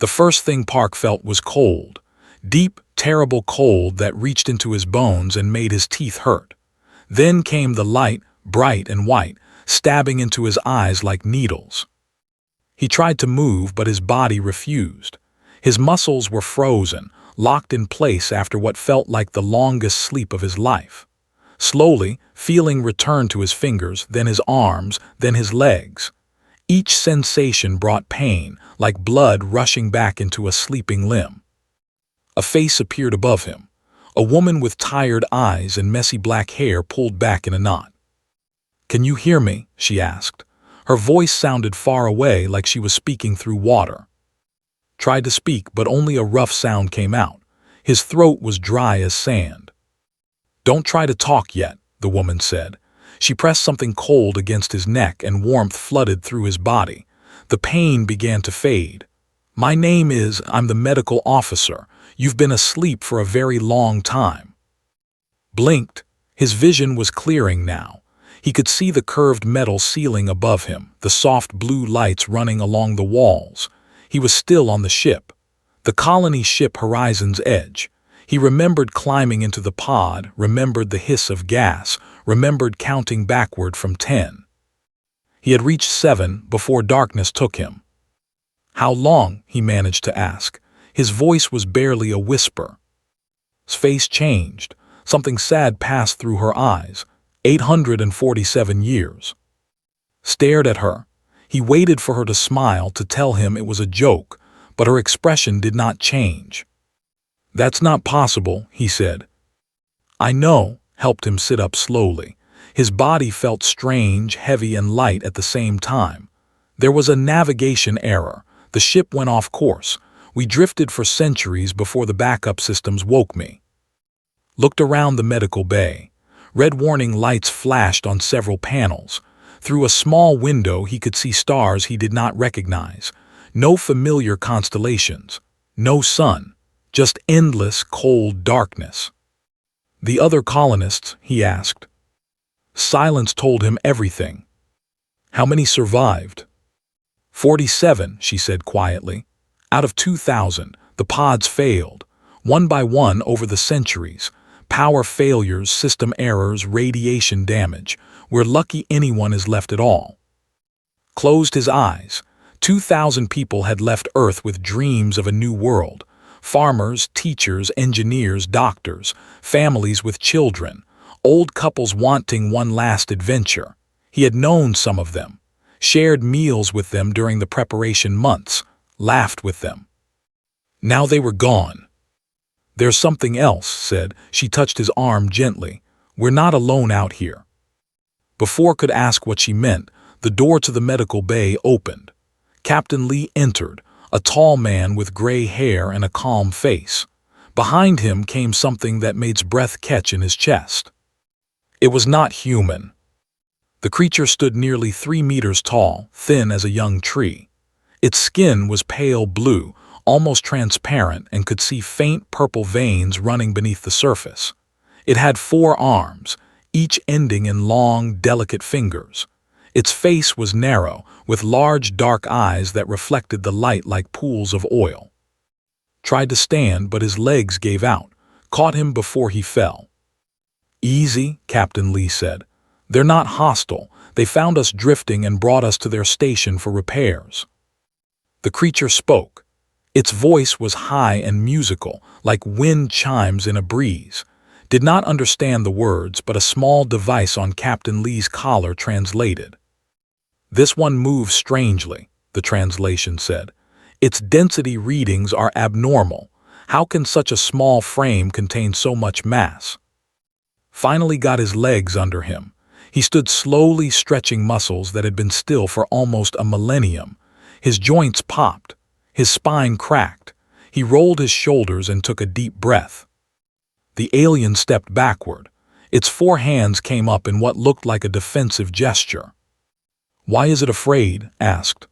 The first thing Park felt was cold. Deep, terrible cold that reached into his bones and made his teeth hurt. Then came the light, bright and white, stabbing into his eyes like needles. He tried to move, but his body refused. His muscles were frozen, locked in place after what felt like the longest sleep of his life. Slowly, feeling returned to his fingers, then his arms, then his legs. Each sensation brought pain, like blood rushing back into a sleeping limb. A face appeared above him. A woman with tired eyes and messy black hair pulled back in a knot. "Can you hear me?" she asked. Her voice sounded far away, like she was speaking through water. Tried to speak, but only a rough sound came out. His throat was dry as sand. "Don't try to talk yet," the woman said. She pressed something cold against his neck and warmth flooded through his body. The pain began to fade. I'm the medical officer. You've been asleep for a very long time." Blinked. His vision was clearing now. He could see the curved metal ceiling above him, the soft blue lights running along the walls. He was still on the ship. The colony ship Horizon's Edge. He remembered climbing into the pod, remembered the hiss of gas, remembered counting backward from 10. He had reached 7 before darkness took him. "How long?" he managed to ask. His voice was barely a whisper. His face changed. Something sad passed through her eyes. 847 years. Stared at her. He waited for her to smile, to tell him it was a joke, but her expression did not change. "That's not possible," he said. "I know," helped him sit up slowly. His body felt strange, heavy and light at the same time. "There was a navigation error. The ship went off course. We drifted for centuries before the backup systems woke me." Looked around the medical bay. Red warning lights flashed on several panels. Through a small window he could see stars he did not recognize. No familiar constellations. No sun. Just endless, cold darkness. "The other colonists?" he asked. Silence told him everything. "How many survived?" 47, she said quietly. "Out of 2,000, the pods failed. One by one over the centuries. Power failures, system errors, radiation damage. We're lucky anyone is left at all." Closed his eyes. 2,000 people had left Earth with dreams of a new world. Farmers, teachers, engineers, doctors, families with children, old couples wanting one last adventure. He had known some of them, shared meals with them during the preparation months, laughed with them. Now they were gone. "There's something else," said. She touched his arm gently. "We're not alone out here." Before could ask what she meant, the door to the medical bay opened. Captain Lee entered, a tall man with gray hair and a calm face. Behind him came something that made his breath catch in his chest. It was not human. The creature stood nearly 3 meters tall, thin as a young tree. Its skin was pale blue, almost transparent, and could see faint purple veins running beneath the surface. It had 4 arms, each ending in long, delicate fingers. Its face was narrow, with large dark eyes that reflected the light like pools of oil. Tried to stand, but his legs gave out, caught him before he fell. "Easy," Captain Lee said. "They're not hostile. They found us drifting and brought us to their station for repairs." The creature spoke. Its voice was high and musical, like wind chimes in a breeze. Did not understand the words, but a small device on Captain Lee's collar translated. "This one moves strangely," the translation said. "Its density readings are abnormal. How can such a small frame contain so much mass?" Finally got his legs under him. He stood slowly, stretching muscles that had been still for almost a millennium. His joints popped. His spine cracked. He rolled his shoulders and took a deep breath. The alien stepped backward. Its 4 hands came up in what looked like a defensive gesture. "Why is it afraid?" asked.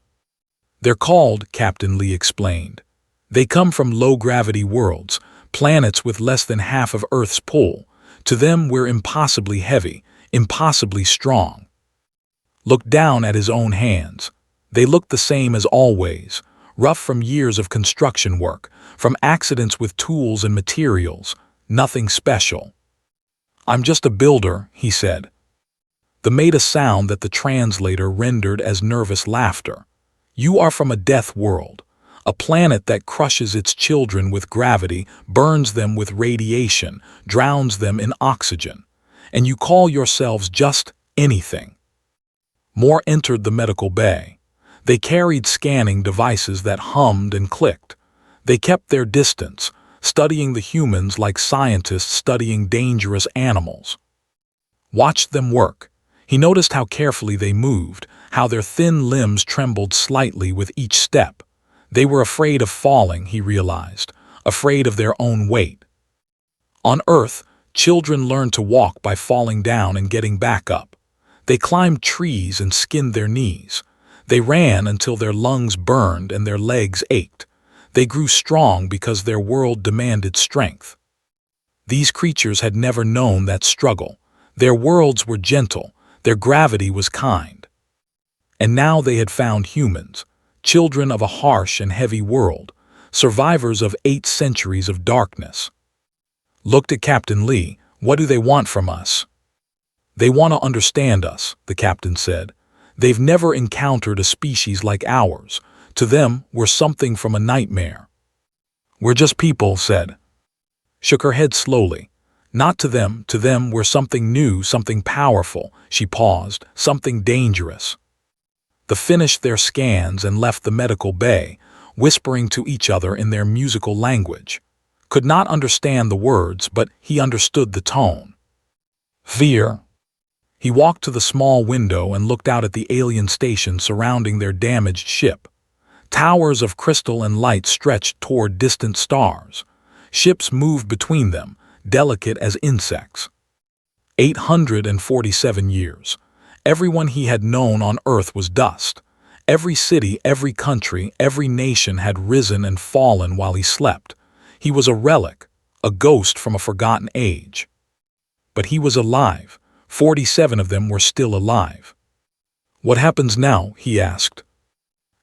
"They're called," Captain Lee explained. "They come from low-gravity worlds, planets with less than half of Earth's pull. To them we're impossibly heavy, impossibly strong." Looked down at his own hands. They looked the same as always, rough from years of construction work, from accidents with tools and materials, nothing special. "I'm just a builder," he said. They made a sound that the translator rendered as nervous laughter. "You are from a death world, a planet that crushes its children with gravity, burns them with radiation, drowns them in oxygen, and you call yourselves just anything." More entered the medical bay. They carried scanning devices that hummed and clicked. They kept their distance, studying the humans like scientists studying dangerous animals. Watched them work. He noticed how carefully they moved, how their thin limbs trembled slightly with each step. They were afraid of falling, he realized, afraid of their own weight. On Earth, children learned to walk by falling down and getting back up. They climbed trees and skinned their knees. They ran until their lungs burned and their legs ached. They grew strong because their world demanded strength. These creatures had never known that struggle. Their worlds were gentle, their gravity was kind. And now they had found humans, children of a harsh and heavy world, survivors of 8 centuries of darkness. Looked at Captain Lee. "What do they want from us?" "They want to understand us," the captain said. "They've never encountered a species like ours. To them, we're something from a nightmare." "We're just people," said. Shook her head slowly. "Not to them we're something new, something powerful." She paused. "Something dangerous." They finished their scans and left the medical bay, whispering to each other in their musical language. Could not understand the words, but he understood the tone. Fear. He walked to the small window and looked out at the alien station surrounding their damaged ship. Towers of crystal and light stretched toward distant stars. Ships moved between them, delicate as insects. 847 years. Everyone he had known on Earth was dust. Every city, every country, every nation had risen and fallen while he slept. He was a relic, a ghost from a forgotten age. But he was alive. 47 of them were still alive. "What happens now?" he asked.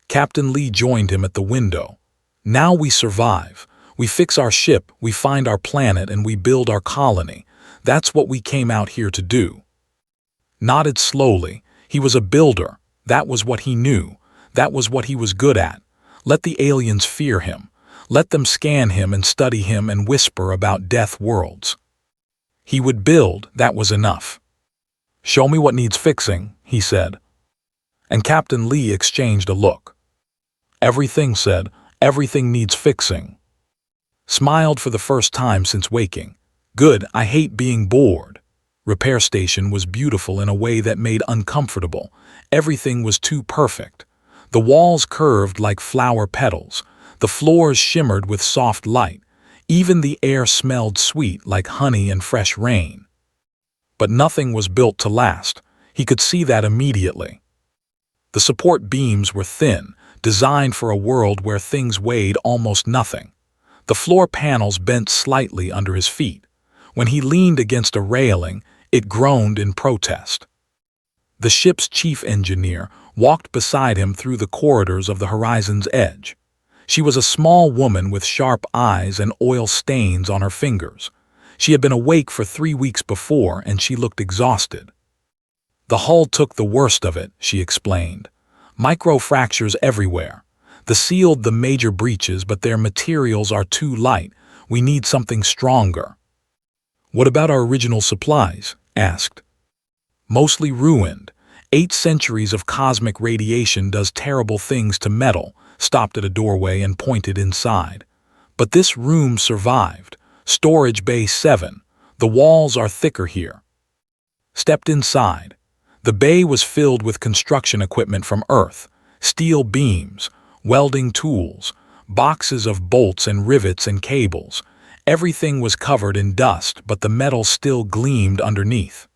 Captain Lee joined him at the window. "Now we survive. We fix our ship, we find our planet, and we build our colony. That's what we came out here to do." Nodded slowly. He was a builder. That was what he knew. That was what he was good at. Let the aliens fear him. Let them scan him and study him and whisper about death worlds. He would build, that was enough. "Show me what needs fixing," he said. And Captain Lee exchanged a look. "Everything," said, "everything needs fixing." Smiled for the first time since waking. "Good, I hate being bored." Repair station was beautiful in a way that made uncomfortable. Everything was too perfect. The walls curved like flower petals. The floors shimmered with soft light. Even the air smelled sweet like honey and fresh rain. But nothing was built to last. He could see that immediately. The support beams were thin, designed for a world where things weighed almost nothing. The floor panels bent slightly under his feet. When he leaned against a railing, it groaned in protest. The ship's chief engineer walked beside him through the corridors of the horizon's edge. She was a small woman with sharp eyes and oil stains on her fingers. She had been awake for 3 weeks before, and she looked exhausted. "The hull took the worst of it," she explained. "Microfractures everywhere. They sealed the major breaches, but their materials are too light. We need something stronger." "What about our original supplies?" asked. "Mostly ruined. 8 centuries of cosmic radiation does terrible things to metal." Stopped at a doorway and pointed inside. "But this room survived. Storage Bay 7. The walls are thicker here." Stepped inside. The bay was filled with construction equipment from Earth, steel beams, welding tools, boxes of bolts and rivets and cables. Everything was covered in dust, but the metal still gleamed underneath.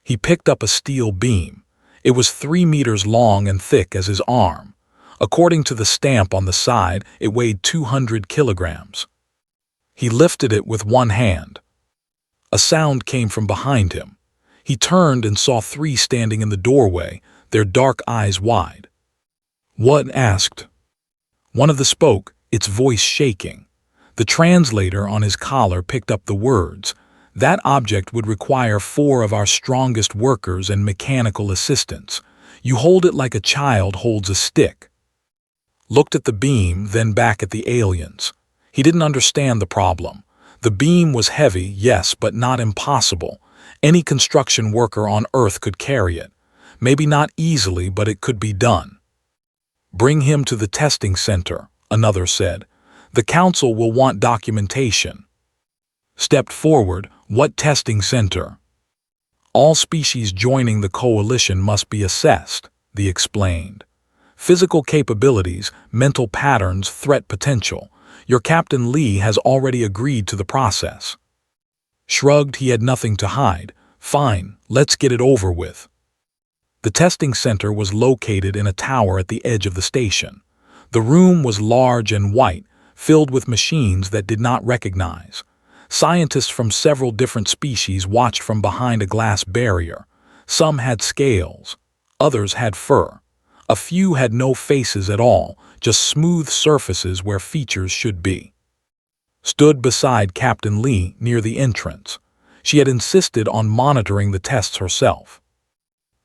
He picked up a steel beam. It was 3 meters long and thick as his arm. According to the stamp on the side, it weighed 200 kilograms. He lifted it with one hand. A sound came from behind him. He turned and saw 3 standing in the doorway, their dark eyes wide. "What?" asked. One of them spoke, its voice shaking. The translator on his collar picked up the words. That object would require 4 of our strongest workers and mechanical assistants. You hold it like a child holds a stick. Looked at the beam, then back at the aliens. He didn't understand the problem. The beam was heavy, yes, but not impossible. Any construction worker on Earth could carry it. Maybe not easily, but it could be done. Bring him to the testing center, another said. The council will want documentation. Stepped forward. What testing center? All species joining the coalition must be assessed, they explained. Physical capabilities, mental patterns, threat potential. Your Captain Lee has already agreed to the process. Shrugged, he had nothing to hide. Fine, let's get it over with. The testing center was located in a tower at the edge of the station. The room was large and white, filled with machines that did not recognize. Scientists from several different species watched from behind a glass barrier. Some had scales, others had fur. A few had no faces at all, just smooth surfaces where features should be. Stood beside Captain Lee near the entrance. She had insisted on monitoring the tests herself.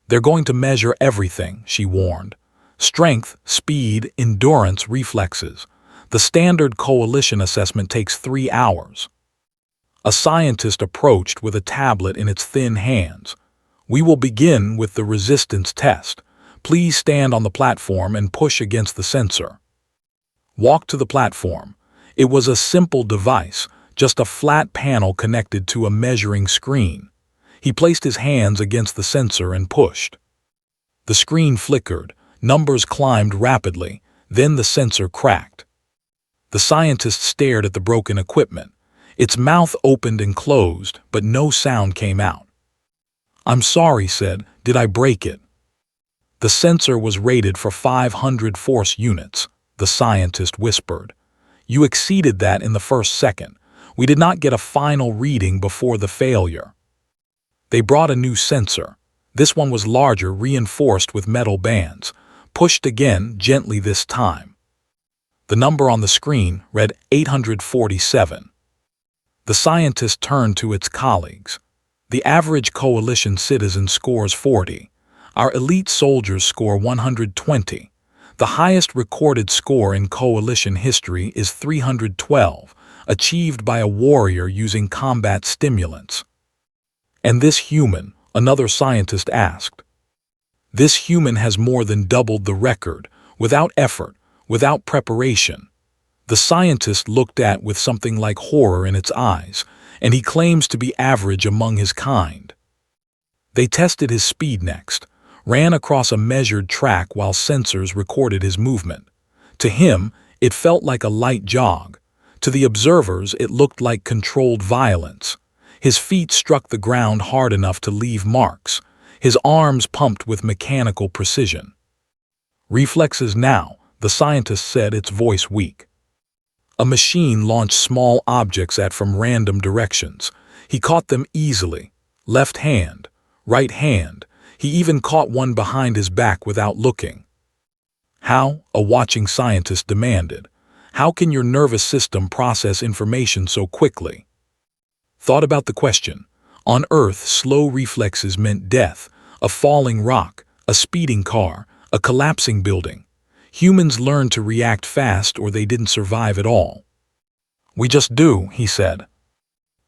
They're going to measure everything, she warned. Strength, speed, endurance, reflexes. The standard coalition assessment takes 3 hours. A scientist approached with a tablet in its thin hands. We will begin with the resistance test. Please stand on the platform and push against the sensor. Walk to the platform. It was a simple device, just a flat panel connected to a measuring screen. He placed his hands against the sensor and pushed. The screen flickered, numbers climbed rapidly, then the sensor cracked. The scientist stared at the broken equipment. Its mouth opened and closed, but no sound came out. I'm sorry, said, did I break it? The sensor was rated for 500 force units, the scientist whispered. You exceeded that in the first second. We did not get a final reading before the failure. They brought a new sensor. This one was larger, reinforced with metal bands. Pushed again, gently this time. The number on the screen read 847. The scientist turned to its colleagues. The average coalition citizen scores 40. Our elite soldiers score 120. The highest recorded score in coalition history is 312, achieved by a warrior using combat stimulants. And this human, another scientist asked. This human has more than doubled the record, without effort, without preparation. The scientist looked at with something like horror in its eyes, and he claims to be average among his kind. They tested his speed next, ran across a measured track while sensors recorded his movement. To him, it felt like a light jog. To the observers, it looked like controlled violence. His feet struck the ground hard enough to leave marks. His arms pumped with mechanical precision. Reflexes now, the scientist said, its voice weak. A machine launched small objects at from random directions. He caught them easily. Left hand, right hand. He even caught one behind his back without looking. How? A watching scientist demanded. How can your nervous system process information so quickly? Thought about the question. On Earth, slow reflexes meant death, a falling rock, a speeding car, a collapsing building. Humans learned to react fast or they didn't survive at all. We just do, he said.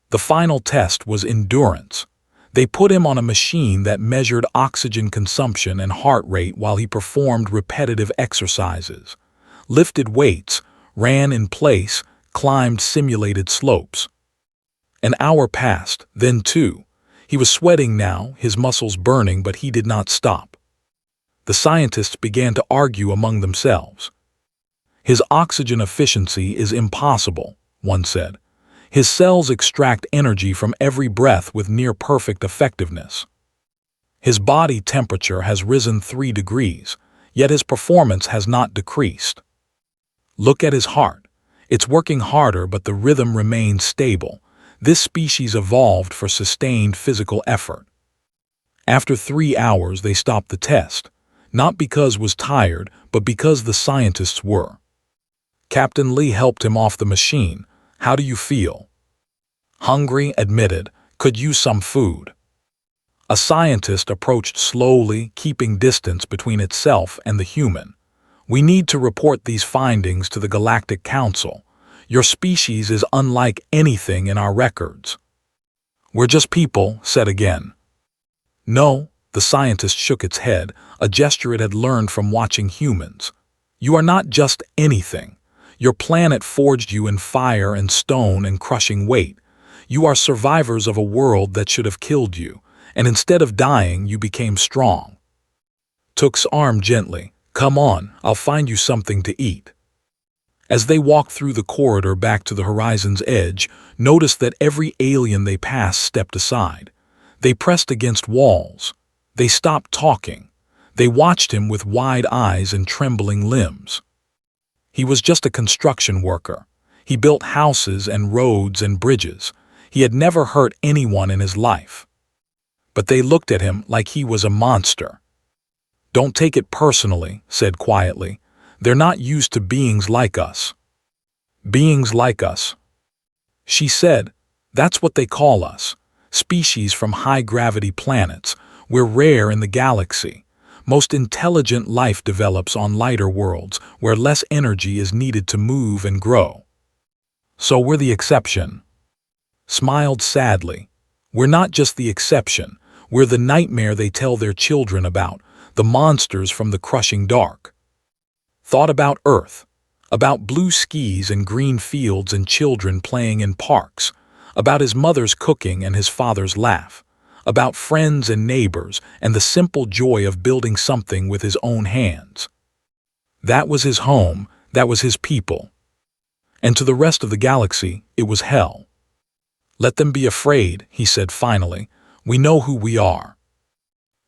The final test was endurance. They put him on a machine that measured oxygen consumption and heart rate while he performed repetitive exercises. Lifted weights, ran in place, climbed simulated slopes. An hour passed, then 2. He was sweating now, his muscles burning, but he did not stop. The scientists began to argue among themselves. His oxygen efficiency is impossible, one said. His cells extract energy from every breath with near-perfect effectiveness. His body temperature has risen 3 degrees, yet his performance has not decreased. Look at his heart. It's working harder, but the rhythm remains stable. This species evolved for sustained physical effort. After 3 hours, they stopped the test. Not because was tired, but because the scientists were. Captain Lee helped him off the machine. How do you feel? Hungry, admitted. Could use some food. A scientist approached slowly, keeping distance between itself and the human. We need to report these findings to the Galactic Council. Your species is unlike anything in our records. We're just people, said again. No, the scientist shook its head, a gesture it had learned from watching humans. You are not just anything. Your planet forged you in fire and stone and crushing weight. You are survivors of a world that should have killed you, and instead of dying, you became strong. Took's arm gently. Come on, I'll find you something to eat. As they walked through the corridor back to the horizon's edge, noticed that every alien they passed stepped aside. They pressed against walls. They stopped talking. They watched him with wide eyes and trembling limbs. He was just a construction worker. He built houses and roads and bridges. He had never hurt anyone in his life. But they looked at him like he was a monster. Don't take it personally, said quietly. They're not used to beings like us. Beings like us. She said, that's what they call us. Species from high-gravity planets. We're rare in the galaxy. Most intelligent life develops on lighter worlds where less energy is needed to move and grow. So we're the exception. Smiled sadly. We're not just the exception. We're the nightmare they tell their children about, the monsters from the crushing dark. Thought about Earth, about blue skies and green fields and children playing in parks, about his mother's cooking and his father's laugh, about friends and neighbors and the simple joy of building something with his own hands. That was his home, that was his people. And to the rest of the galaxy, it was hell. Let them be afraid, he said finally. We know who we are.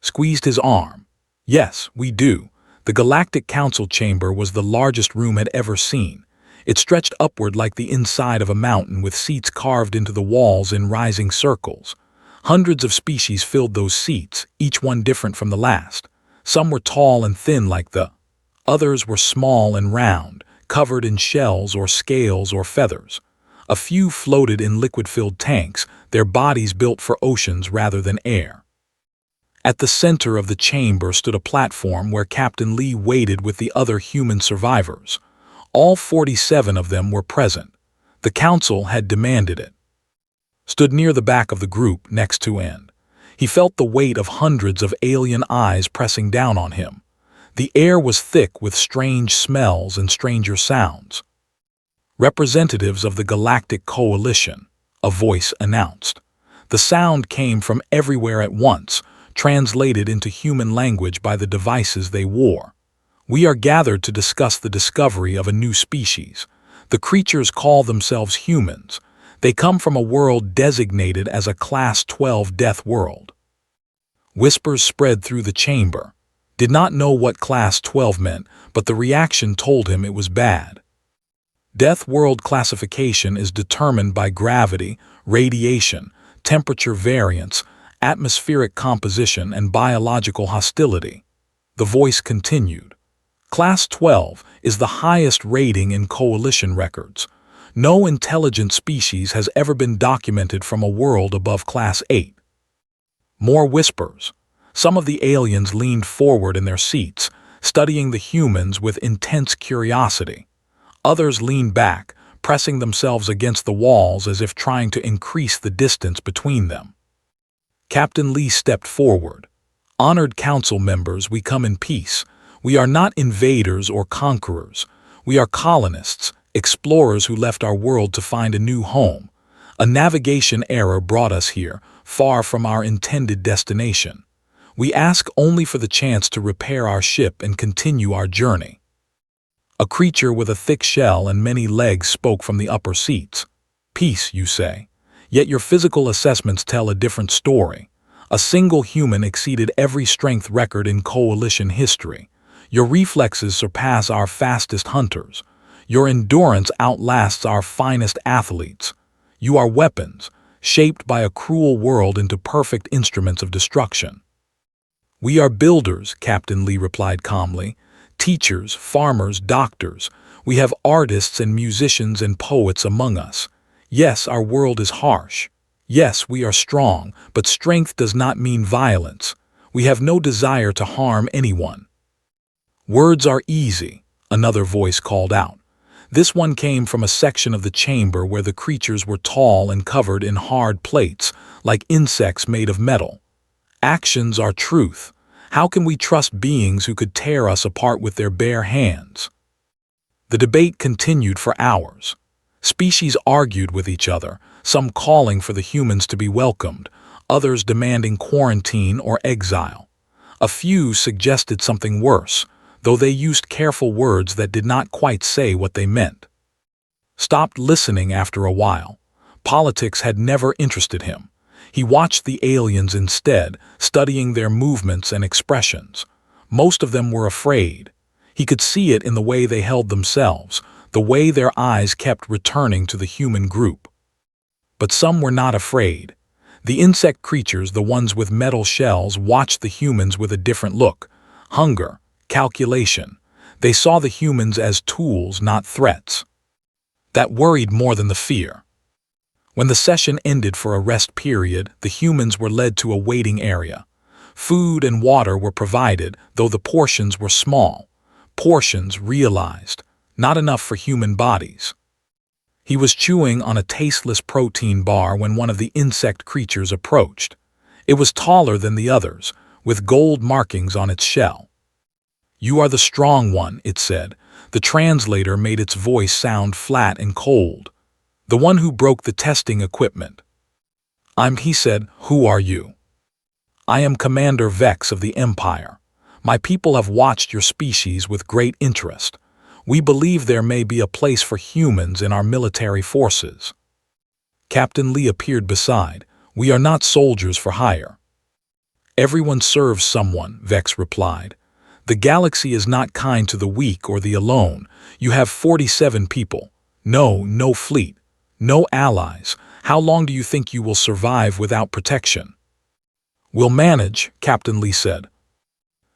Squeezed his arm. Yes, we do. The Galactic Council chamber was the largest room had ever seen. It stretched upward like the inside of a mountain with seats carved into the walls in rising circles. Hundreds of species filled those seats, each one different from the last. Some were tall and thin like the others were small and round, covered in shells or scales or feathers. A few floated in liquid-filled tanks, their bodies built for oceans rather than air. At the center of the chamber stood a platform where Captain Lee waited with the other human survivors. All 47 of them were present. The council had demanded it. Stood near the back of the group next to End. He felt the weight of hundreds of alien eyes pressing down on him. The air was thick with strange smells and stranger sounds. Representatives of the Galactic Coalition, a voice announced. The sound came from everywhere at once, translated into human language by the devices they wore. We are gathered to discuss the discovery of a new species. The creatures call themselves humans. They come from a world designated as a Class 12 death world. Whispers spread through the chamber. Did not know what Class 12 meant, but the reaction told him it was bad. Death world classification is determined by gravity, radiation, temperature variance, atmospheric composition, and biological hostility. The voice continued. Class 12 is the highest rating in Coalition records. No intelligent species has ever been documented from a world above Class 8. More whispers. Some of the aliens leaned forward in their seats, studying the humans with intense curiosity. Others leaned back, pressing themselves against the walls as if trying to increase the distance between them. Captain Lee stepped forward. Honored council members, we come in peace. We are not invaders or conquerors. We are colonists, explorers who left our world to find a new home. A navigation error brought us here, far from our intended destination. We ask only for the chance to repair our ship and continue our journey. A creature with a thick shell and many legs spoke from the upper seats. Peace, you say. Yet your physical assessments tell a different story. A single human exceeded every strength record in Coalition history. Your reflexes surpass our fastest hunters. Your endurance outlasts our finest athletes. You are weapons, shaped by a cruel world into perfect instruments of destruction. We are builders, Captain Lee replied calmly. Teachers, farmers, doctors. We have artists and musicians and poets among us. Yes, our world is harsh. Yes, we are strong, but strength does not mean violence. We have no desire to harm anyone. Words are easy, another voice called out. This one came from a section of the chamber where the creatures were tall and covered in hard plates, like insects made of metal. Actions are truth. How can we trust beings who could tear us apart with their bare hands? The debate continued for hours. Species argued with each other, some calling for the humans to be welcomed, others demanding quarantine or exile. A few suggested something worse, though they used careful words that did not quite say what they meant. Stopped listening after a while. Politics had never interested him. He watched the aliens instead, studying their movements and expressions. Most of them were afraid. He could see it in the way they held themselves, the way their eyes kept returning to the human group. But some were not afraid. The insect creatures, the ones with metal shells, watched the humans with a different look. Hunger, calculation. They saw the humans as tools, not threats. That worried more than the fear. When the session ended for a rest period, the humans were led to a waiting area. Food and water were provided, though the portions were small. Portions, realized, not enough for human bodies. He was chewing on a tasteless protein bar when one of the insect creatures approached. It was taller than the others, with gold markings on its shell. "You are the strong one," it said. The translator made its voice sound flat and cold. "The one who broke the testing equipment." He said. "Who are you?" "I am Commander Vex of the Empire. My people have watched your species with great interest. We believe there may be a place for humans in our military forces." Captain Lee appeared beside. "We are not soldiers for hire." "Everyone serves someone," Vex replied. "The galaxy is not kind to the weak or the alone. You have 47 people. No fleet. No allies. How long do you think you will survive without protection?" "We'll manage," Captain Lee said.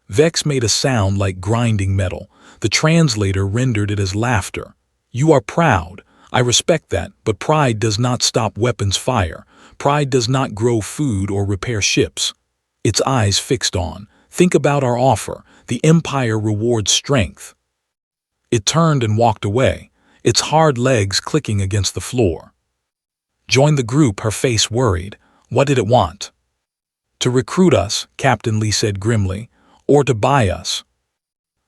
Vex made a sound like grinding metal. The translator rendered it as laughter. "You are proud. I respect that, but pride does not stop weapons fire. Pride does not grow food or repair ships." Its eyes fixed on. "Think about our offer. The Empire rewards strength." It turned and walked away, its hard legs clicking against the floor. "Join the group," her face worried. "What did it want?" "To recruit us," Captain Lee said grimly, "or to buy us."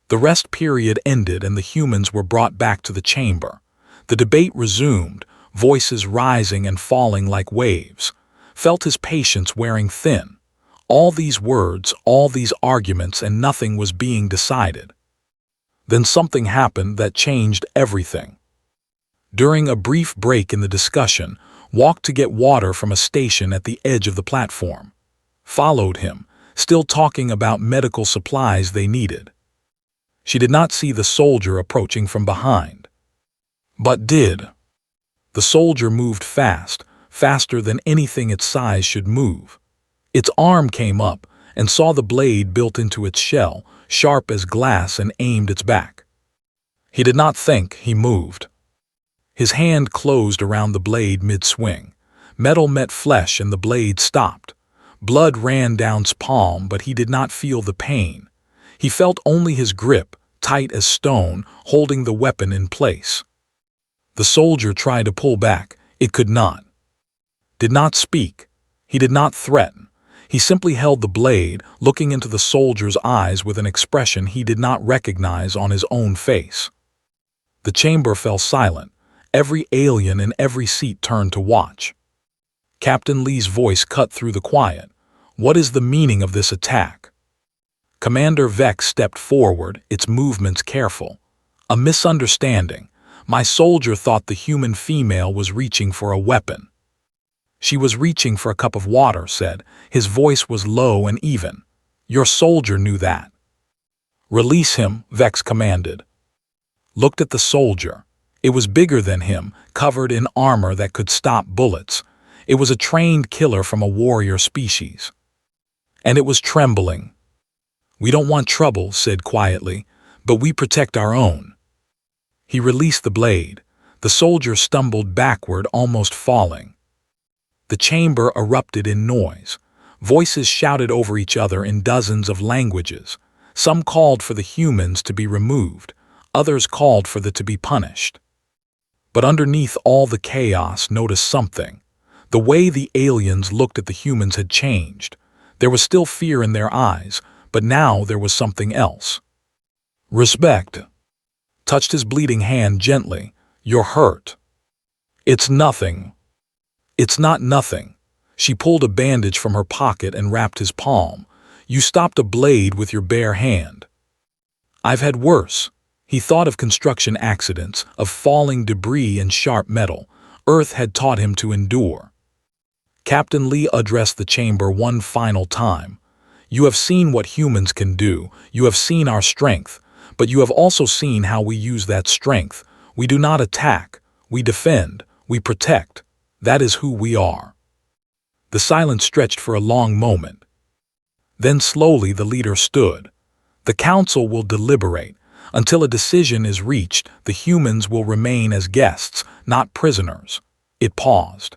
The rest period ended and the humans were brought back to the chamber. The debate resumed, voices rising and falling like waves. Felt his patience wearing thin. All these words, all these arguments, and nothing was being decided. Then something happened that changed everything. During a brief break in the discussion, walked to get water from a station at the edge of the platform. Followed him, still talking about medical supplies they needed. She did not see the soldier approaching from behind. But did. The soldier moved fast, faster than anything its size should move. Its arm came up and saw the blade built into its shell, sharp as glass, and aimed its back. He did not think, he moved. His hand closed around the blade mid-swing. Metal met flesh and the blade stopped. Blood ran down his palm, but he did not feel the pain. He felt only his grip, tight as stone, holding the weapon in place. The soldier tried to pull back. It could not. Did not speak. He did not threaten. He simply held the blade, looking into the soldier's eyes with an expression he did not recognize on his own face. The chamber fell silent. Every alien in every seat turned to watch. Captain Lee's voice cut through the quiet. "What is the meaning of this attack?" Commander Vex stepped forward, its movements careful. "A misunderstanding. My soldier thought the human female was reaching for a weapon." "She was reaching for a cup of water," said. His voice was low and even. "Your soldier knew that." "Release him," Vex commanded. Looked at the soldier. It was bigger than him, covered in armor that could stop bullets. It was a trained killer from a warrior species. And it was trembling. "We don't want trouble," said quietly, "but we protect our own." He released the blade. The soldier stumbled backward, almost falling. The chamber erupted in noise. Voices shouted over each other in dozens of languages. Some called for the humans to be removed. Others called for them to be punished. But underneath all the chaos, noticed something. The way the aliens looked at the humans had changed. There was still fear in their eyes, but now there was something else. Respect. Touched his bleeding hand gently. You're hurt. It's nothing. It's not nothing. She pulled a bandage from her pocket and wrapped his palm. You stopped a blade with your bare hand. I've had worse. He thought of construction accidents, of falling debris and sharp metal. Earth had taught him to endure. Captain Lee addressed the chamber one final time. You have seen what humans can do. You have seen our strength. But you have also seen how we use that strength. We do not attack. We defend. We protect. That is who we are. The silence stretched for a long moment. Then slowly the leader stood. The council will deliberate. Until a decision is reached, the humans will remain as guests, not prisoners. It paused.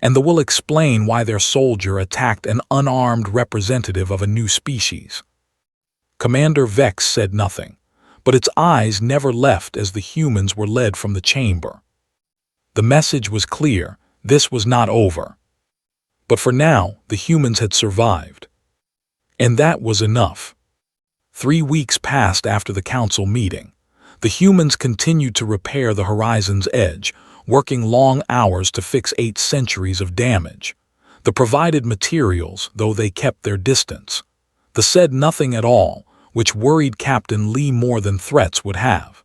And they will explain why their soldier attacked an unarmed representative of a new species. Commander Vex said nothing, but its eyes never left as the humans were led from the chamber. The message was clear. This was not over. But for now, the humans had survived. And that was enough. 3 weeks passed after the council meeting. The humans continued to repair the horizon's edge, working long hours to fix 8 centuries of damage. The provided materials, though they kept their distance. The said nothing at all, which worried Captain Lee more than threats would have.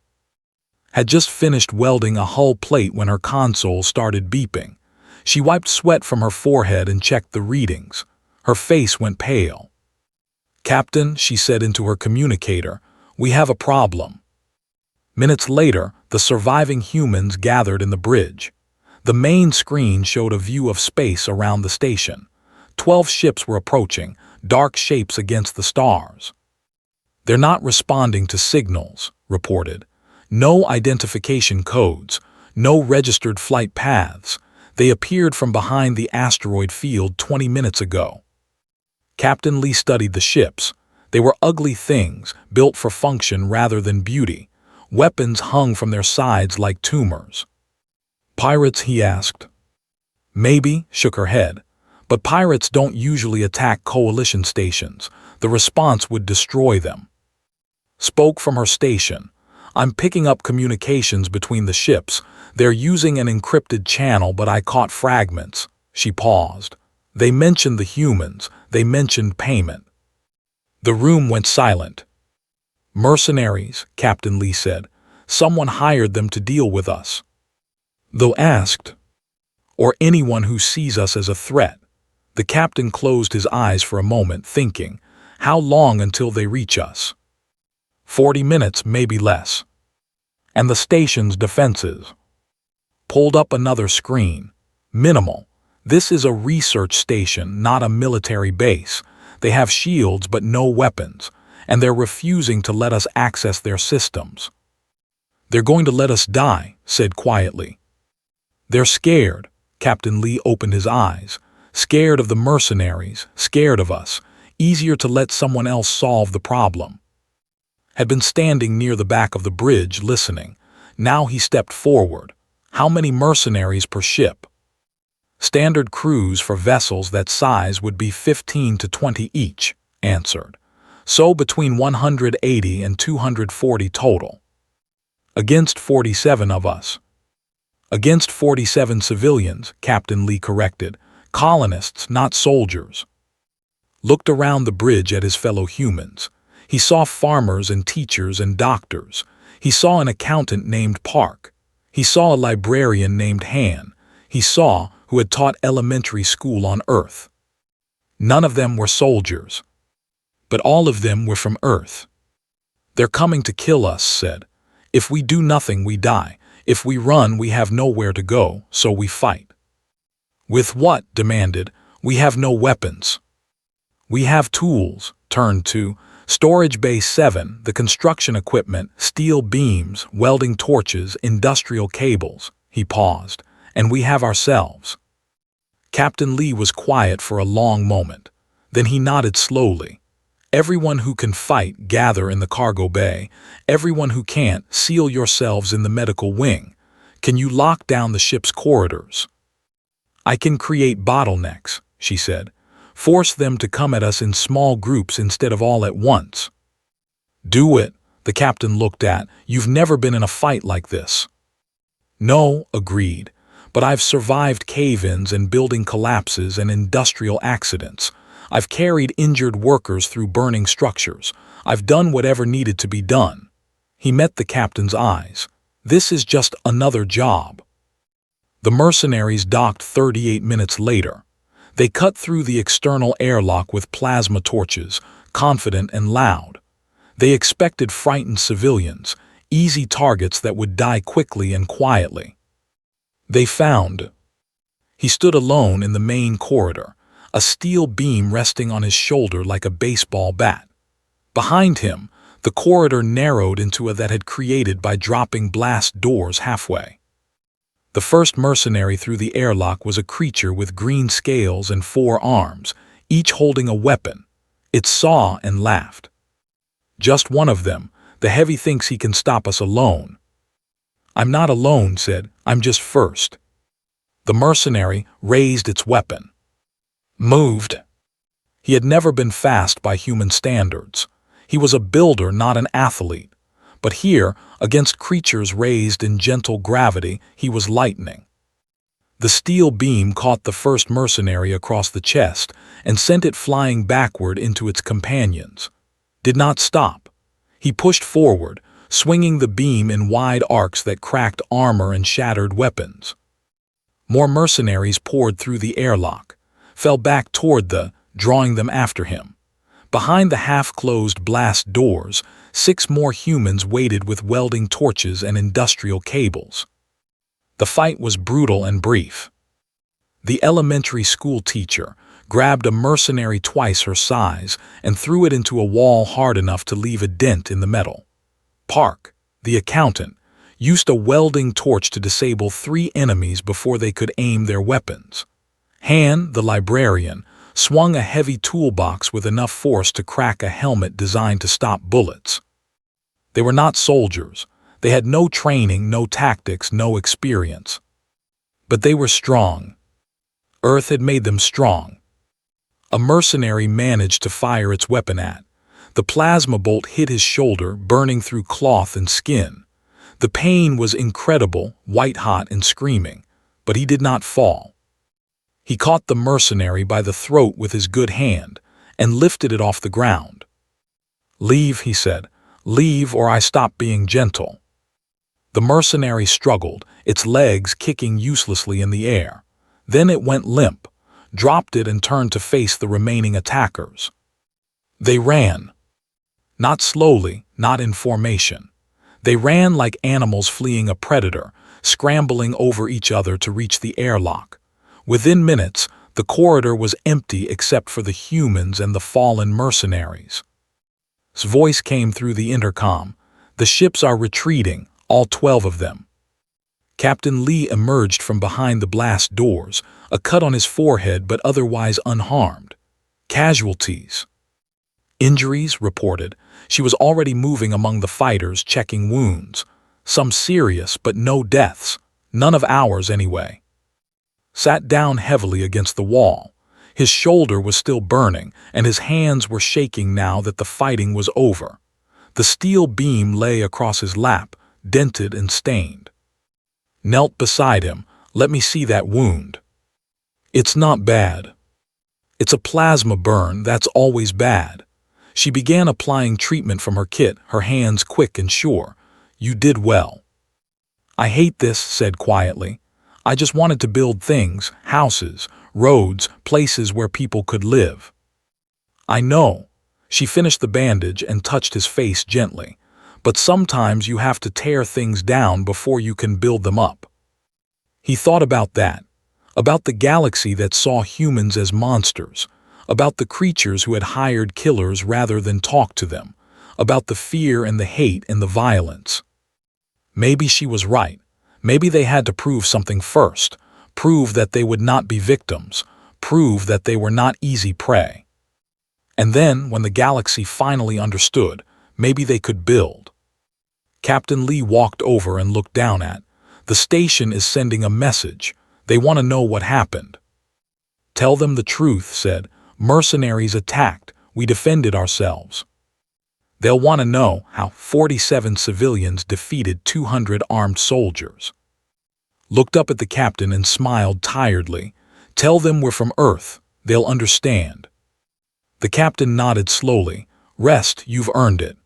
Had just finished welding a hull plate when her console started beeping. She wiped sweat from her forehead and checked the readings. Her face went pale. Captain, she said into her communicator, we have a problem. Minutes later, the surviving humans gathered in the bridge. The main screen showed a view of space around the station. 12 ships were approaching, dark shapes against the stars. They're not responding to signals, reported. No identification codes, no registered flight paths. They appeared from behind the asteroid field 20 minutes ago. Captain Lee studied the ships. They were ugly things, built for function rather than beauty. Weapons hung from their sides like tumors. Pirates, he asked. Maybe, shook her head. But pirates don't usually attack coalition stations. The response would destroy them. Spoke from her station. I'm picking up communications between the ships. They're using an encrypted channel, but I caught fragments. She paused. They mentioned the humans. They mentioned payment. The room went silent. Mercenaries, Captain Lee said. Someone hired them to deal with us. Though asked, or anyone who sees us as a threat. The captain closed his eyes for a moment, thinking, how long until they reach us? 40 minutes, maybe less. And the station's defenses. Pulled up another screen. Minimal. This is a research station, not a military base. They have shields but no weapons, and they're refusing to let us access their systems. They're going to let us die, said quietly. They're scared. Captain Lee opened his eyes. Scared of the mercenaries, scared of us. Easier to let someone else solve the problem. Had been standing near the back of the bridge, listening. Now he stepped forward. How many mercenaries per ship? Standard crews for vessels that size would be 15 to 20 each, answered. So between 180 and 240 total. Against 47 of us. Against 47 civilians, Captain Lee corrected. Colonists, not soldiers. Looked around the bridge at his fellow humans. He saw farmers and teachers and doctors. He saw an accountant named Park. He saw a librarian named Han. He saw who had taught elementary school on Earth. None of them were soldiers. But all of them were from Earth. They're coming to kill us, said. If we do nothing, we die. If we run, we have nowhere to go, so we fight. With what? Demanded. We have no weapons. We have tools, turned to. Storage Bay 7, the construction equipment, steel beams, welding torches, industrial cables. He paused. And we have ourselves. Captain Lee was quiet for a long moment. Then he nodded slowly. Everyone who can fight, gather in the cargo bay. Everyone who can't, seal yourselves in the medical wing. Can you lock down the ship's corridors? I can create bottlenecks, she said. Force them to come at us in small groups instead of all at once. Do it, the captain looked at. You've never been in a fight like this. No, agreed. But I've survived cave-ins and building collapses and industrial accidents. I've carried injured workers through burning structures. I've done whatever needed to be done. He met the captain's eyes. This is just another job. The mercenaries docked 38 minutes later. They cut through the external airlock with plasma torches, confident and loud. They expected frightened civilians, easy targets that would die quickly and quietly. They found. He stood alone in the main corridor, a steel beam resting on his shoulder like a baseball bat. Behind him, the corridor narrowed into a that had created by dropping blast doors halfway. The first mercenary through the airlock was a creature with green scales and 4 arms, each holding a weapon. It saw and laughed. Just one of them. The heavy thinks he can stop us alone. I'm not alone, said. I'm just first. The mercenary raised its weapon. Moved. He had never been fast by human standards. He was a builder, not an athlete. But here, against creatures raised in gentle gravity, he was lightning. The steel beam caught the first mercenary across the chest and sent it flying backward into its companions. Did not stop. He pushed forward, swinging the beam in wide arcs that cracked armor and shattered weapons. More mercenaries poured through the airlock, fell back toward drawing them after him. Behind the half-closed blast doors, 6 more humans waited with welding torches and industrial cables. The fight was brutal and brief. The elementary school teacher grabbed a mercenary twice her size and threw it into a wall hard enough to leave a dent in the metal. Park, the accountant, used a welding torch to disable 3 enemies before they could aim their weapons. Han, the librarian, swung a heavy toolbox with enough force to crack a helmet designed to stop bullets. They were not soldiers. They had no training, no tactics, no experience. But they were strong. Earth had made them strong. A mercenary managed to fire its weapon at. The plasma bolt hit his shoulder, burning through cloth and skin. The pain was incredible, white-hot and screaming, but he did not fall. He caught the mercenary by the throat with his good hand and lifted it off the ground. Leave, he said. Leave or I stop being gentle. The mercenary struggled, its legs kicking uselessly in the air. Then it went limp, dropped it and turned to face the remaining attackers. They ran. Not slowly, not in formation. They ran like animals fleeing a predator, scrambling over each other to reach the airlock. Within minutes, the corridor was empty except for the humans and the fallen mercenaries. His voice came through the intercom. The ships are retreating, all 12 of them. Captain Lee emerged from behind the blast doors, a cut on his forehead but otherwise unharmed. Casualties. Injuries reported. She was already moving among the fighters, checking wounds. Some serious, but no deaths. None of ours, anyway. Sat down heavily against the wall. His shoulder was still burning, and his hands were shaking now that the fighting was over. The steel beam lay across his lap, dented and stained. Knelt beside him. Let me see that wound. It's not bad. It's a plasma burn, that's always bad. She began applying treatment from her kit, her hands quick and sure. You did well. I hate this, said quietly. I just wanted to build things, houses, roads, places where people could live. I know. She finished the bandage and touched his face gently. But sometimes you have to tear things down before you can build them up. He thought about that. About the galaxy that saw humans as monsters. about the creatures who had hired killers rather than talk to them, about the fear and the hate and the violence. Maybe she was right. Maybe they had to prove something first, prove that they would not be victims, prove that they were not easy prey. And then, when the galaxy finally understood, maybe they could build. Captain Lee walked over and looked down at. The station is sending a message. They want to know what happened. Tell them the truth, said. Mercenaries attacked. We defended ourselves. They'll want to know how 47 civilians defeated 200 armed soldiers. Looked up at the captain and smiled tiredly. Tell them we're from Earth. They'll understand. The captain nodded slowly. Rest, you've earned it.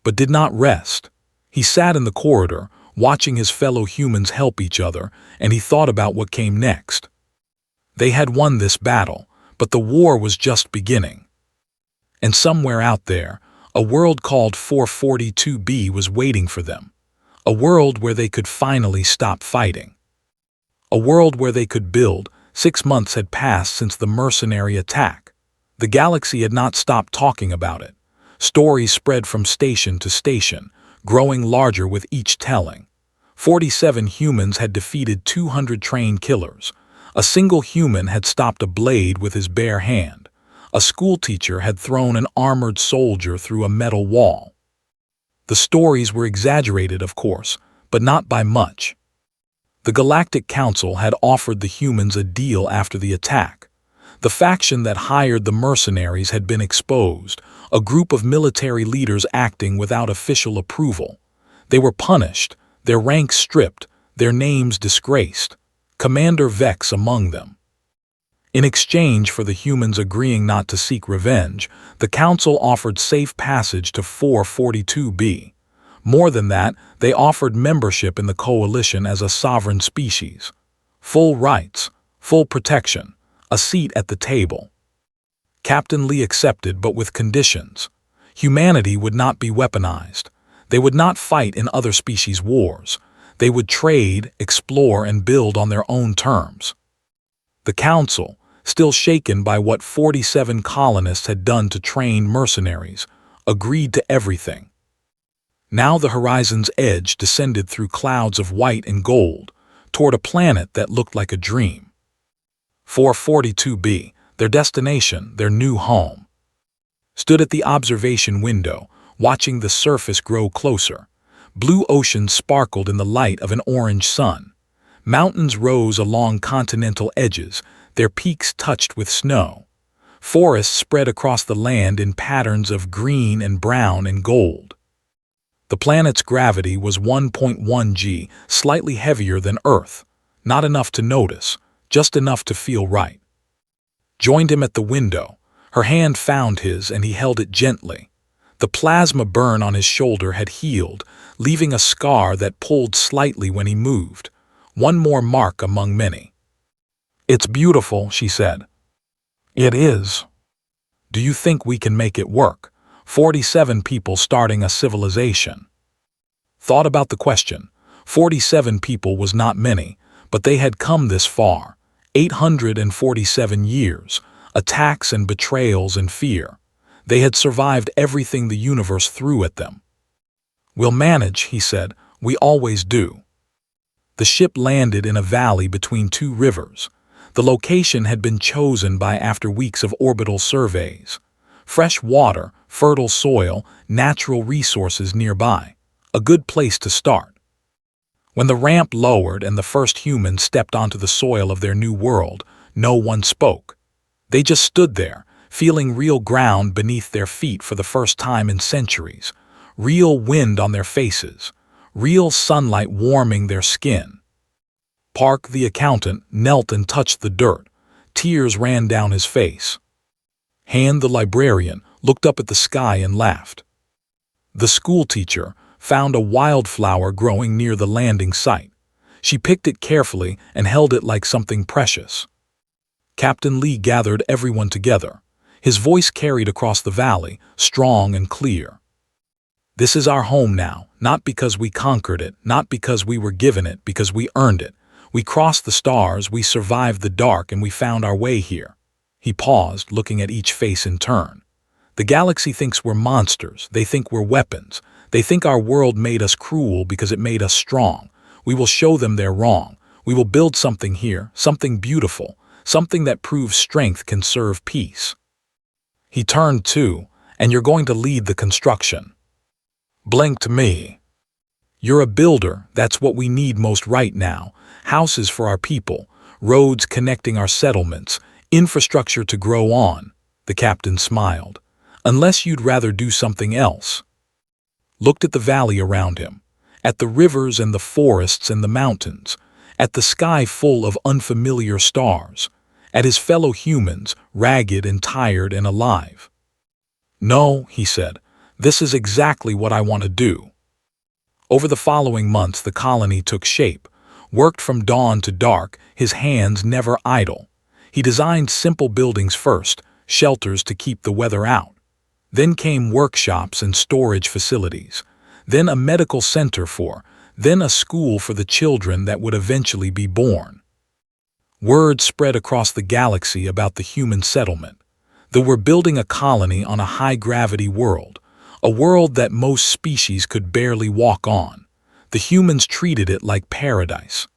But did not rest. He sat in the corridor, watching his fellow humans help each other, and he thought about what came next. They had won this battle, but the war was just beginning. And somewhere out there, a world called 442b was waiting for them. A world where they could finally stop fighting. A world where they could build. 6 months had passed since the mercenary attack. The galaxy had not stopped talking about it. Stories spread from station to station, growing larger with each telling. 47 humans had defeated 200 trained killers. A single human had stopped a blade with his bare hand. A schoolteacher had thrown an armored soldier through a metal wall. The stories were exaggerated, of course, but not by much. The Galactic Council had offered the humans a deal after the attack. The faction that hired the mercenaries had been exposed, a group of military leaders acting without official approval. They were punished, their ranks stripped, their names disgraced. Commander Vex among them. In exchange for the humans agreeing not to seek revenge, the Council offered safe passage to 442b. More than that, they offered membership in the coalition as a sovereign species. Full rights, full protection, a seat at the table. Captain Lee accepted, but with conditions. Humanity would not be weaponized. They would not fight in other species' wars. They would trade, explore, and build on their own terms. The Council, still shaken by what 47 colonists had done to train mercenaries, agreed to everything. Now the horizon's edge descended through clouds of white and gold, toward a planet that looked like a dream. 442b, their destination, their new home, stood at the observation window, watching the surface grow closer. Blue oceans sparkled in the light of an orange sun. Mountains rose along continental edges, their peaks touched with snow. Forests spread across the land in patterns of green and brown and gold. The planet's gravity was 1.1 g, slightly heavier than Earth. Not enough to notice, just enough to feel right. Joined him at the window. Her hand found his and he held it gently. The plasma burn on his shoulder had healed, leaving a scar that pulled slightly when he moved. One more mark among many. It's beautiful, she said. It is. Do you think we can make it work? 47 people starting a civilization. Thought about the question. 47 people was not many, but they had come this far. 847 years, attacks and betrayals and fear. They had survived everything the universe threw at them. We'll manage, he said. We always do. The ship landed in a valley between two rivers. The location had been chosen by after weeks of orbital surveys. Fresh water, fertile soil, natural resources nearby. A good place to start. When the ramp lowered and the first humans stepped onto the soil of their new world, no one spoke. They just stood there, feeling real ground beneath their feet for the first time in centuries. Real wind on their faces. Real sunlight warming their skin. Park, the accountant, knelt and touched the dirt. Tears ran down his face. Han, the librarian, looked up at the sky and laughed. The schoolteacher found a wildflower growing near the landing site. She picked it carefully and held it like something precious. Captain Lee gathered everyone together. His voice carried across the valley, strong and clear. This is our home now, not because we conquered it, not because we were given it, because we earned it. We crossed the stars, we survived the dark, and we found our way here. He paused, looking at each face in turn. The galaxy thinks we're monsters. They think we're weapons. They think our world made us cruel because it made us strong. We will show them they're wrong. We will build something here, something beautiful, something that proves strength can serve peace. He turned too, and you're going to lead the construction. Blinked me. You're a builder. That's what we need most right now. Houses for our people, roads connecting our settlements, infrastructure to grow on. The captain smiled. Unless you'd rather do something else. Looked at the valley around him, at the rivers and the forests and the mountains, at the sky full of unfamiliar stars, at his fellow humans, ragged and tired and alive. No, he said, this is exactly what I want to do. Over the following months the colony took shape, worked from dawn to dark, his hands never idle. He designed simple buildings first, shelters to keep the weather out. Then came workshops and storage facilities, then a medical center then a school for the children that would eventually be born. Word spread across the galaxy about the human settlement. They were building a colony on a high-gravity world, a world that most species could barely walk on. The humans treated it like paradise.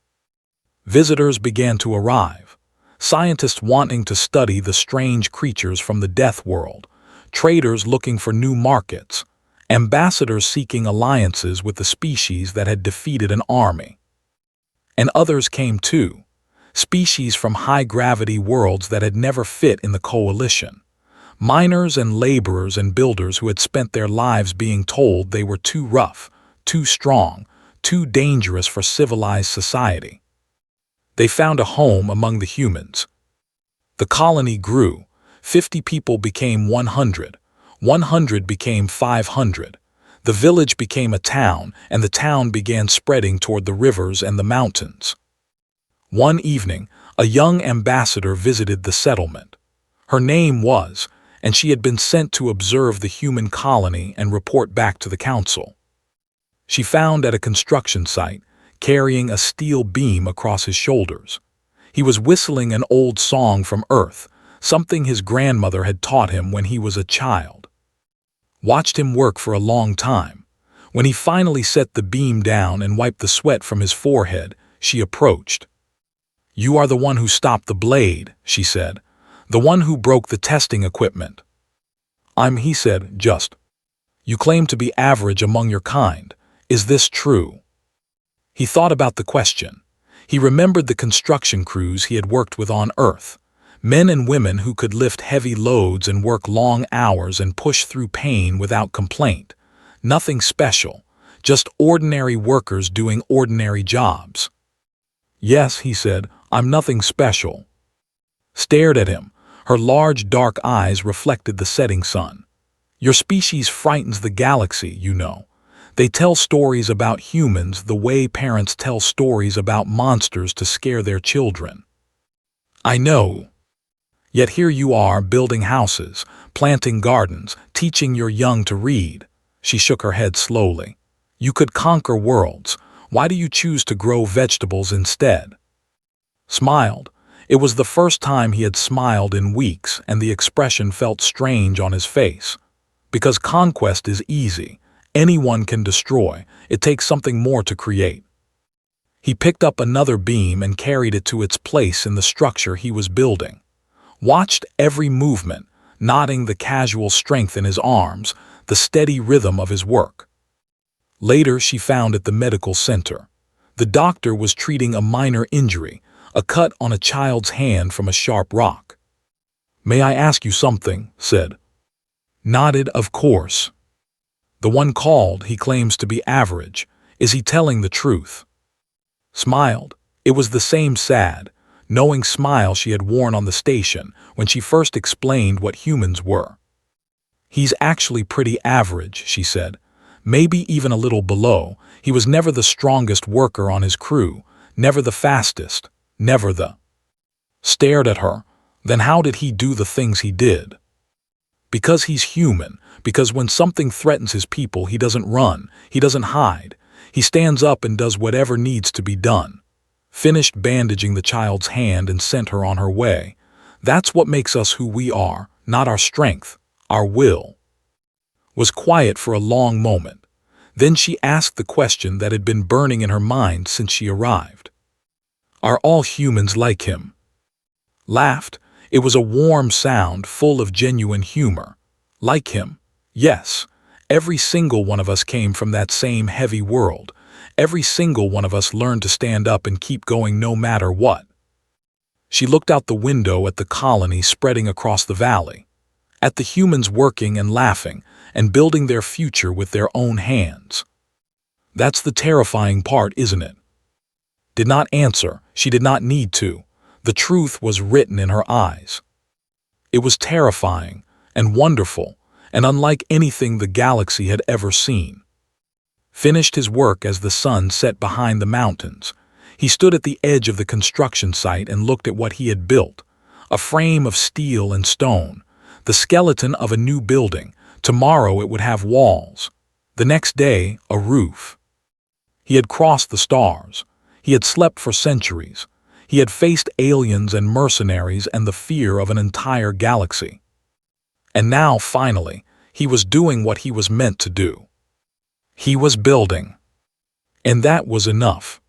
Visitors began to arrive, scientists wanting to study the strange creatures from the death world, traders looking for new markets, ambassadors seeking alliances with the species that had defeated an army. And others came too, species from high-gravity worlds that had never fit in the coalition, miners and laborers and builders who had spent their lives being told they were too rough, too strong, too dangerous for civilized society. They found a home among the humans. The colony grew. 50 people became 100, 100 became 500. The village became a town, and the town began spreading toward the rivers and the mountains. One evening, a young ambassador visited the settlement. Her name was, and she had been sent to observe the human colony and report back to the council. She found at a construction site, carrying a steel beam across his shoulders. He was whistling an old song from Earth, something his grandmother had taught him when he was a child. Watched him work for a long time. When he finally set the beam down and wiped the sweat from his forehead, she approached. "You are the one who stopped the blade," she said. "The one who broke the testing equipment." He said, "Just. You claim to be average among your kind. Is this true?" He thought about the question. He remembered the construction crews he had worked with on Earth. Men and women who could lift heavy loads and work long hours and push through pain without complaint. Nothing special, just ordinary workers doing ordinary jobs. "Yes," he said, "I'm nothing special." Stared at him. Her large dark eyes reflected the setting sun. "Your species frightens the galaxy, you know. They tell stories about humans the way parents tell stories about monsters to scare their children." "I know. Yet here you are building houses, planting gardens, teaching your young to read." She shook her head slowly. "You could conquer worlds. Why do you choose to grow vegetables instead?" Smiled. It was the first time he had smiled in weeks, and the expression felt strange on his face. Because conquest is easy. Anyone can destroy. It takes something more to create. He picked up another beam and carried it to its place in the structure he was building. Watched every movement, nodding the casual strength in his arms, the steady rhythm of his work. Later she found at the medical center. The doctor was treating a minor injury, a cut on a child's hand from a sharp rock. "May I ask you something?" said. Nodded, "Of course." "The one called, he claims to be average. Is he telling the truth?" Smiled. It was the same sad, knowing smile she had worn on the station when she first explained what humans were. "He's actually pretty average," she said. "Maybe even a little below. He was never the strongest worker on his crew, never the fastest, never the—" Stared at her. "Then how did he do the things he did?" "Because he's human. Because when something threatens his people, he doesn't run, he doesn't hide. He stands up and does whatever needs to be done." Finished bandaging the child's hand and sent her on her way. That's what makes us who we are, not our strength, our will. Was quiet for a long moment. Then she asked the question that had been burning in her mind since she arrived. Are all humans like him? Laughed. It was a warm sound full of genuine humor. Like him? Yes. Every single one of us came from that same heavy world. Every single one of us learned to stand up and keep going no matter what. She looked out the window at the colony spreading across the valley, at the humans working and laughing and building their future with their own hands. That's the terrifying part, isn't it? Did not answer. She did not need to. The truth was written in her eyes. It was terrifying and wonderful and unlike anything the galaxy had ever seen. Finished his work as the sun set behind the mountains. He stood at the edge of the construction site and looked at what he had built. A frame of steel and stone. The skeleton of a new building. Tomorrow it would have walls. The next day, a roof. He had crossed the stars. He had slept for centuries. He had faced aliens and mercenaries and the fear of an entire galaxy. And now, finally, he was doing what he was meant to do. He was building. And that was enough.